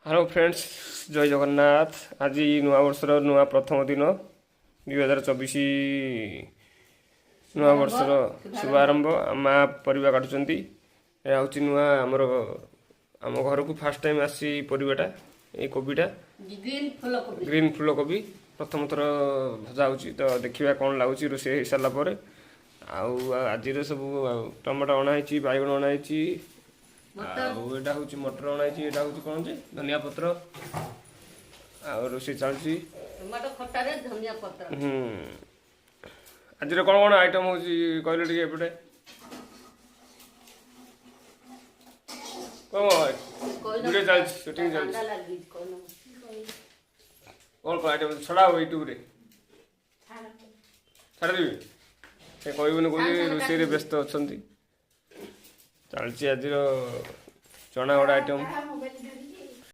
Hello friends जय जगन्नाथ। आज नुआ वर्षर नुआ प्रथम दिन 2024 नुआ वर्षर शुभारंभ माँ परिवा काटुचंती। यह हूँ नुआ आमर आम घर को फास्ट टाइम आसी परिवाटा ये कोबीटा ग्रीन फूलकोबी प्रथम थर भजा हो तो देखा कौन लगुच रोषे हो सारापर। आज सब टमाटो अणाई बैगण अणाई आउटा हूँ मटर अणाई यहाँ हूँ कौन जे धनिया पत्र रोषे चलती। आज कौन कौन आइटम हूँ कहले टे एपटे कौन वीडियो चलती शूटिंग चलती कौन कौन आइटम छड़ा हो यूट्यूब रे छाड़देवी से कहबून कौन रोषे व्यस्त अच्छा चलती आज चना गड़ा आइटम